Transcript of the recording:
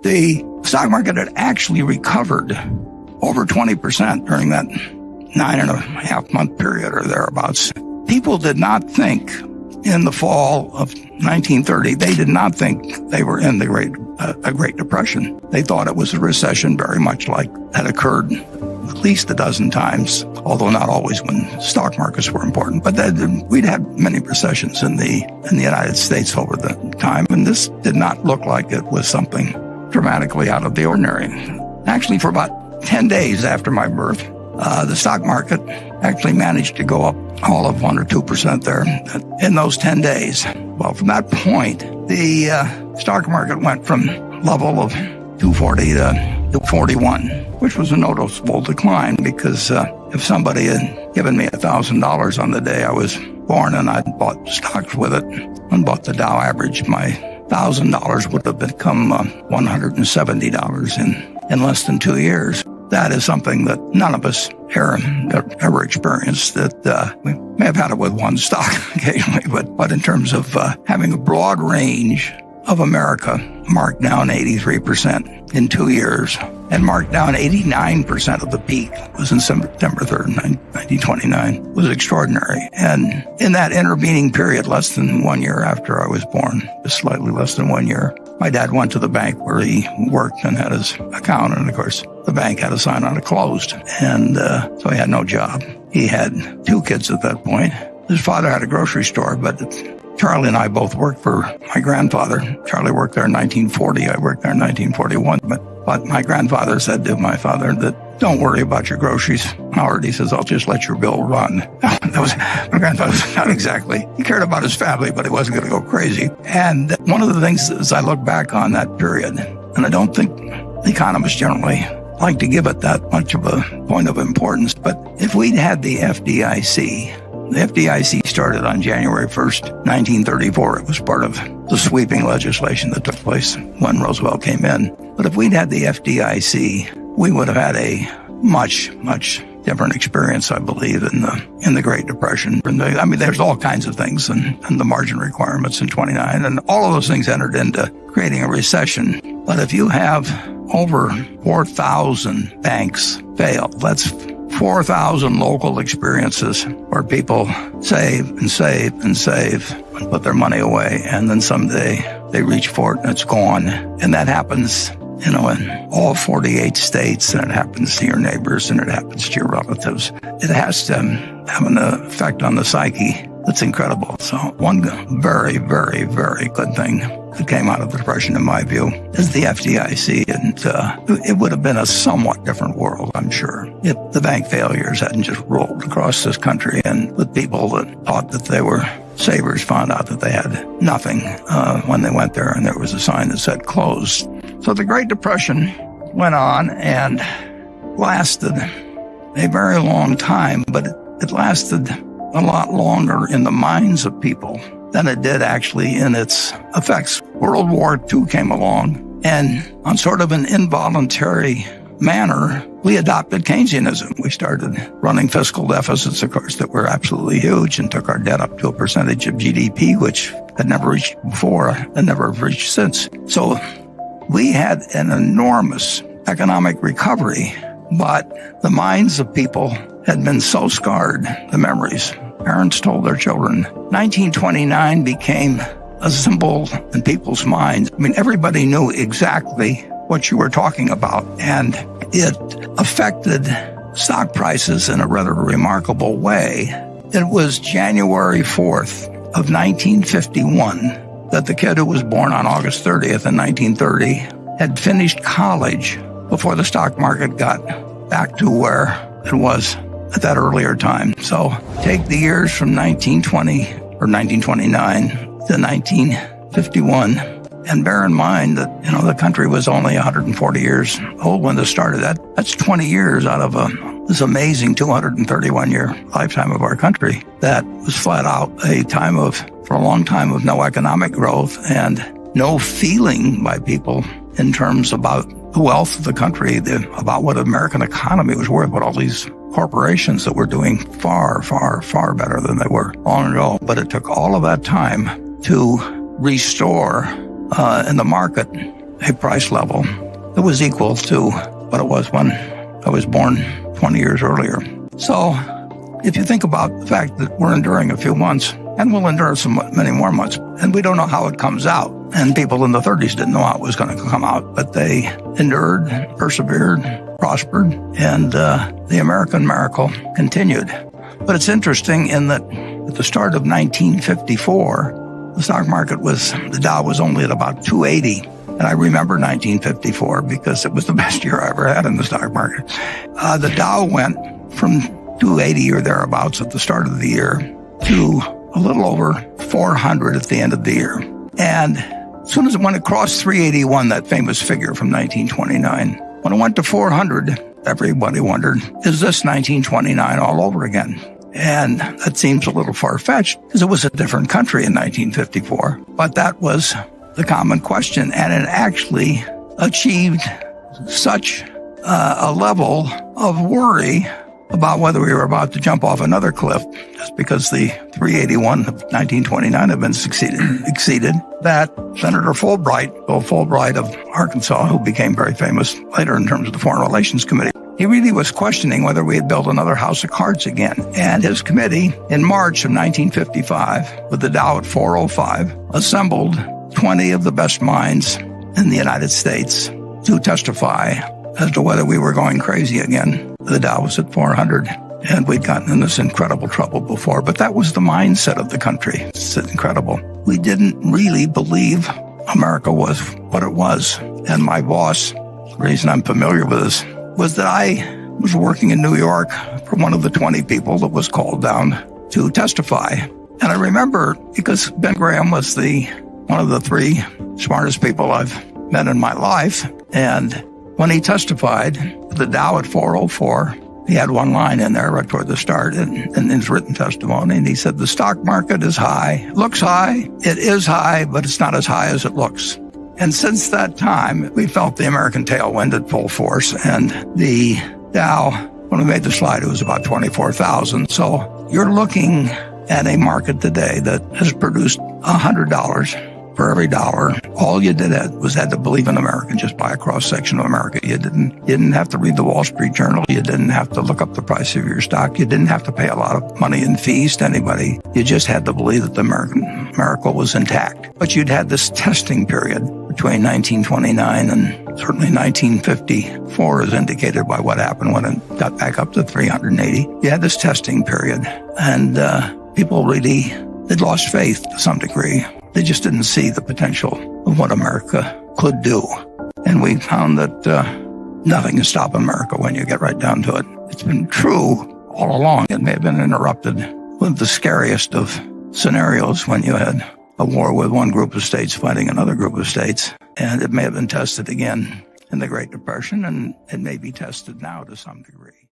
the stock market had actually recovered over 20% during that 9.5-month period or thereabouts. People did not think in the fall of 1930, they did not think they were in a Great Depression. They thought it was a recession very much like had occurred at least a dozen times, although not always when stock markets were important. But we'd had many recessions in the United States over the time, and this did not look like it was something dramatically out of the ordinary. Actually, for about 10 days after my birth, the stock market actually managed to go up all of 1 or 2% there in those 10 days. Well, from that point, the stock market went from level of 240 to 241, which was a noticeable decline because if somebody had given me $1,000 on the day I was born and I'd bought stocks with it and bought the Dow average, my $1,000 would have become $170 in less than 2 years. That is something that none of us ever experienced. That we may have had it with one stock occasionally, but in terms of having a broad range of America marked down 83% in 2 years and marked down 89% of the peak was in September 3rd, 1929, was extraordinary. And in that intervening period, less than 1 year after I was born, just slightly less than 1 year, my dad went to the bank where he worked and had his account. And of course, the bank had a sign on it closed. And so he had no job. He had 2 kids at that point. His father had a grocery store, but Charlie and I both worked for my grandfather. Charlie worked there in 1940. I worked there in 1941. But my grandfather said to my father that, don't worry about your groceries, Howard. He says, I'll just let your bill run. That was my grandfather. Not exactly. He cared about his family, but he wasn't going to go crazy. And one of the things as I look back on that period, and I don't think economists generally like to give it that much of a point of importance, but if we'd had the FDIC started on January 1st, 1934. It was part of the sweeping legislation that took place when Roosevelt came in. But if we'd had the FDIC, we would have had a much, much different experience, I believe, in the Great Depression. I mean, there's all kinds of things and the margin requirements in 29, and all of those things entered into creating a recession. But if you have over 4,000 banks fail, that's 4,000 local experiences where people save and save and save and put their money away, and then someday they reach for it and it's gone. And that happens, in all 48 states, and it happens to your neighbors and it happens to your relatives. It has to have an effect on the psyche that's incredible. So one very, very, very good thing that came out of the Depression, in my view, is the FDIC. And it would have been a somewhat different world, I'm sure, if the bank failures hadn't just rolled across this country and the people that thought that they were savers found out that they had nothing when they went there and there was a sign that said closed. So the Great Depression went on and lasted a very long time, but it lasted a lot longer in the minds of people than it did actually in its effects. World War II came along, and on sort of an involuntary manner, we adopted Keynesianism. We started running fiscal deficits, of course, that were absolutely huge and took our debt up to a percentage of GDP, which had never reached before and never reached since. So we had an enormous economic recovery, but the minds of people had been so scarred, the memories. Parents told their children. 1929 became a symbol in people's minds. I mean, everybody knew exactly what you were talking about, and it affected stock prices in a rather remarkable way. It was January 4th of 1951 that the kid who was born on August 30th in 1930 had finished college before the stock market got back to where it was at that earlier time. So take the years from 1920 or 1929 to 1951 and bear in mind that, the country was only 140 years old when this started. That's 20 years out of this amazing 231-year lifetime of our country. That was flat out for a long time of no economic growth and no feeling by people in terms about the wealth of the country, about what the American economy was worth, what all these corporations that were doing far, far, far better than they were long ago. But it took all of that time to restore in the market a price level that was equal to what it was when I was born 20 years earlier. So if you think about the fact that we're enduring a few months, and we'll endure many more months, and we don't know how it comes out. And people in the 30s didn't know how it was going to come out, but they endured, persevered, prospered, and the American miracle continued. But it's interesting in that at the start of 1954, the stock market the Dow was only at about 280. And I remember 1954 because it was the best year I ever had in the stock market. The Dow went from 280 or thereabouts at the start of the year to a little over 400 at the end of the year. And as soon as when it crossed 381, that famous figure from 1929, when it went to 400, everybody wondered, is this 1929 all over again? And that seems a little far-fetched because it was a different country in 1954. But that was the common question, and it actually achieved such a level of worry about whether we were about to jump off another cliff, just because the 381 of 1929 had been exceeded, that Senator Bill Fulbright of Arkansas, who became very famous later in terms of the Foreign Relations Committee, he really was questioning whether we had built another house of cards again. And his committee, in March of 1955, with the Dow at 405, assembled 20 of the best minds in the United States to testify as to whether we were going crazy again. The Dow was at 400, and we'd gotten in this incredible trouble before. But that was the mindset of the country. It's incredible. We didn't really believe America was what it was. And my boss, the reason I'm familiar with this, was that I was working in New York for one of the 20 people that was called down to testify. And I remember, because Ben Graham was one of the 3 smartest people I've met in my life, and when he testified, the Dow at 404, he had one line in there right toward the start in his written testimony, and he said, the stock market is high, looks high, it is high, but it's not as high as it looks. And since that time, we felt the American tailwind at full force, and the Dow, when we made the slide, it was about 24,000. So you're looking at a market today that has produced $100 for every dollar. All you did was had to believe in America, just buy a cross-section of America. You didn't have to read the Wall Street Journal. You didn't have to look up the price of your stock. You didn't have to pay a lot of money in fees to anybody. You just had to believe that the American miracle was intact. But you'd had this testing period between 1929 and certainly 1954, as indicated by what happened when it got back up to 380. You had this testing period, and people really had lost faith to some degree. They just didn't see the potential of what America could do. And we found that nothing can stop America when you get right down to it. It's been true all along. It may have been interrupted with the scariest of scenarios when you had a war with one group of states fighting another group of states. And it may have been tested again in the Great Depression, and it may be tested now to some degree.